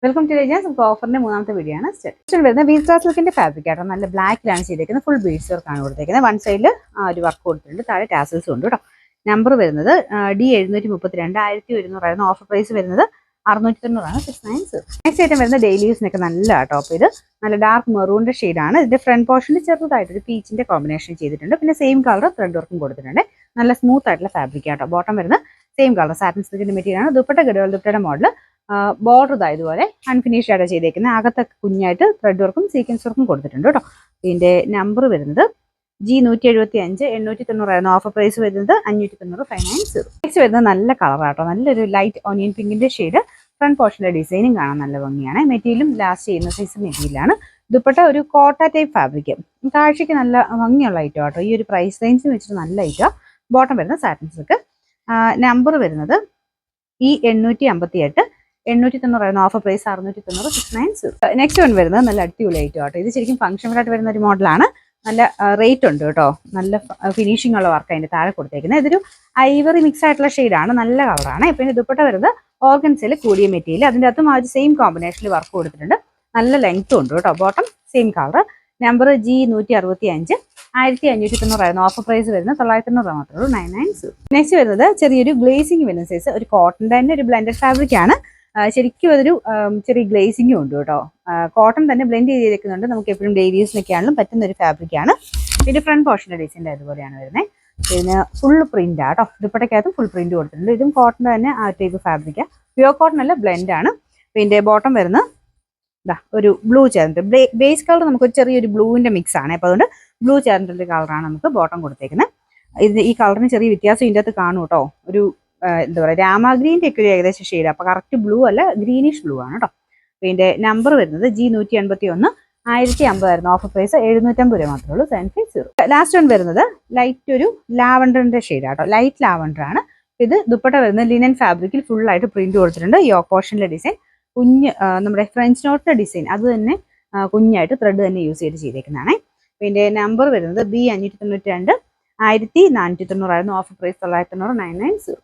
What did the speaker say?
Welcome to രജാസ്. നമുക്ക് ഓഫറിന്റെ മൂന്നാമത്തെ video ആണ്. സ്റ്റെഷൻ വരുന്നത് വീസ്ട്രാ സിൽക്കിന്റെ ഫാബ്രിക് ആട്ടോ. നല്ല ബ്ലാക്കിലാണ് ചെയ്തേക്കുന്നത്. ഫുൾ ബീഡ്സ് വർക്ക് ആണ് കൊടുത്തേക്കുന്നത്. വൺ സൈഡിൽ ഒരു വർക്ക് കൊടുത്തിട്ടുണ്ട്, താഴെ ടാസൽസും ഉണ്ട് കേട്ടോ. നമ്പർ വരുന്നത് D732 1100 ഓഫർ പ്രൈസ് വരുന്നത് 690 690. നെക്സ്റ്റ് ഐറ്റം വരുന്നത് ഡെയിലി യൂസിനൊക്കെ നല്ല ടോപ്പ്. ഇത് നല്ല ഡാർക്ക് മെറൂണിന്റെ ഷെയ്ഡാണ്. ഇതിന്റെ ഫ്രണ്ട് പോർഷനിൽ ചെറുതായിട്ടൊരു പീച്ചിന്റെ കോമ്പിനേഷൻ ചെയ്തിട്ടുണ്ട്. പിന്നെ സെയിം കളർ ത്രെഡ് വർക്കും കൊടുത്തിട്ടുണ്ട്. നല്ല സ്മൂത്ത് ആയിട്ടുള്ള ഫാബ്രിക് ആട്ടോ. ബോട്ടം വരുന്നത് സെയിം കളർ സാറ്റിൻ സിൽക്കിന്റെ മെറ്റീരിയൽ ആണ്. ദുപ്പട്ട ഗഡോൾ ദുപ്പട്ടയുടെ മോഡൽ ബോർഡർ ഇതുപോലെ അൺഫിനിഷ്ഡ് ആയിട്ട് ചെയ്തേക്കുന്നത്. അകത്തൊക്കെ കുഞ്ഞായിട്ട് ത്രെഡ് വർക്കും സീക്വൻസ് വർക്കും കൊടുത്തിട്ടുണ്ട് കേട്ടോ. ഇതിന്റെ നമ്പർ വരുന്നത് G175 890 ഓഫർ പ്രൈസ് വരുന്നത് 590 590. നെക്സ്റ്റ് വരുന്നത് നല്ല കളറാട്ടോ. നല്ലൊരു ലൈറ്റ് ഓണിയൻ പിങ്കിന്റെ ഷെയ്ഡ്. ഫ്രണ്ട് പോർഷനിലെ ഡിസൈനും കാണാൻ നല്ല ഭംഗിയാണ്. മെറ്റീരിയലും ലാസ്റ്റ് ചെയ്യുന്ന സൈസ് മെറ്റീരിയലാണ്. ദുപ്പട്ട ഒരു കോട്ട ടൈപ്പ് ഫാബ്രിക്. കാഴ്ചയ്ക്ക് നല്ല ഭംഗിയുള്ള ഐറ്റം ആട്ടോ. ഈ ഒരു പ്രൈസ് റേഞ്ച് വെച്ചിട്ട് നല്ല ഐറ്റം. ബോട്ടം വരുന്ന സാറ്റിൻ സിൽക്ക്. നമ്പർ വരുന്നത് E858 890 offer price 690 690. Next one വരുന്നത് നല്ല അടിപൊളി ഐറ്റം ആട്ടോ. ഇത് ശരിക്കും ഫംഗ്ഷൻ ആയിട്ട് വരുന്ന ഒരു മോഡലാണ്. നല്ല റേറ്റ് ഉണ്ട് കേട്ടോ. നല്ല ഫിനിഷിംഗ് ഉള്ള വർക്ക് അതിന്റെ താഴെ കൊടുത്തേക്കുന്നത്. ഇതൊരു ഐവറി മിക്സ് ആയിട്ടുള്ള ഷെയ്ഡാണ്. നല്ല കളറാണ്. പിന്നെ ദുപ്പട്ട വരുന്നത് ഓർഗൻസിൽ കൂടിയ മെറ്റീരിയൽ. അതിൻ്റെ അകത്തും ആ ഒരു സെയിം കോമ്പിനേഷനിൽ വർക്ക് കൊടുത്തിട്ടുണ്ട്. നല്ല ലെങ്ത്തും ഉണ്ട് കേട്ടോ. Bottom same colour. Number G165 1590 offer price വരുന്നത് 990 മാത്രമേ ഉള്ളൂ 990. നെക്സ്റ്റ് വരുന്നത് ചെറിയൊരു ഗ്ലേസിംഗ് വരുന്ന സൈസ്. ഒരു കോട്ടൺ തന്നെ ഒരു ബ്ലെൻഡഡ് ഫാബ്രിക് ആണ്. ശരിക്കും അതൊരു ചെറിയ ഗ്ലേസിംഗും ഉണ്ട് കേട്ടോ. കോട്ടൺ തന്നെ ബ്ലെൻഡ് ചെയ്തിരിക്കുന്നുണ്ട്. നമുക്ക് എപ്പോഴും ഡെയിലി യൂസിനൊക്കെ ആണെങ്കിലും പറ്റുന്ന ഒരു ഫാബ്രിക് ആണ്. പിന്നെ ഫ്രണ്ട് പോർഷൻ്റെ ഡിസൈൻ്റെ അതുപോലെയാണ് വരുന്നത്. പിന്നെ ഫുൾ പ്രിന്റ് ആട്ടോ. ദുപ്പട്ടയ്ക്കകത്ത് ഫുൾ പ്രിന്റ് കൊടുത്തിട്ടുണ്ട്. ഇതും കോട്ടൺ തന്നെ ആ ടൈപ്പ് ഫാബ്രിക്. പ്യുവർ കോട്ടൺ അല്ല, ബ്ലെൻഡ് ആണ്. പിന്നെ ബോട്ടം വരുന്ന ഒരു ബ്ലൂ ചേർന്നിട്ട് ബേസ് കളർ നമുക്ക് ഒരു ചെറിയൊരു ബ്ലൂവിന്റെ മിക്സ് ആണ്. അപ്പോൾ അതുകൊണ്ട് ബ്ലൂ ചേർന്നിട്ടുള്ള കളറാണ് നമുക്ക് ബോട്ടം കൊടുത്തേക്കുന്നത്. ഈ കളറിന് ചെറിയ വ്യത്യാസം ഇതിൻ്റെ അകത്ത് കാണും കേട്ടോ. ഒരു എന്താ പറയുക, രാമ ഗ്രീൻ്റെ ഒക്കെ ഒരു ഏകദേശം ഷെയ്ഡ്. അപ്പോൾ കറക്റ്റ് ബ്ലൂ അല്ല, ഗ്രീനിഷ് ബ്ലൂ ആണ് കേട്ടോ. പിന്നെ നമ്പർ വരുന്നത് G181 1050 ഓഫർ പ്രൈസ് 750 മാത്രമേ ഉള്ളൂ 750. ലാസ്റ്റ് വൺ വരുന്നത് ലൈറ്റ് ഒരു ലാവണ്ടറിന്റെ ഷെയ്ഡ് ആട്ടോ. ലൈറ്റ് ലാവണ്ടർ ആണ്. ഇത് ദുപ്പട്ട വരുന്നത് ലിനൻ ഫാബ്രിക്കിൽ ഫുൾ ആയിട്ട് പ്രിന്റ് കൊടുത്തിട്ടുണ്ട്. യോക്ക് പോർഷനിലെ ഡിസൈൻ കുഞ്ഞ് നമ്മുടെ ഫ്രഞ്ച് നോട്ടിന്റെ ഡിസൈൻ അത് തന്നെ കുഞ്ഞായിട്ട് ത്രെഡ് തന്നെ യൂസ് ചെയ്തേക്കുന്നതാണ്. പിന്നെ നമ്പർ വരുന്നത് B592 1490 ഓഫർ പ്രൈസ് 990 990.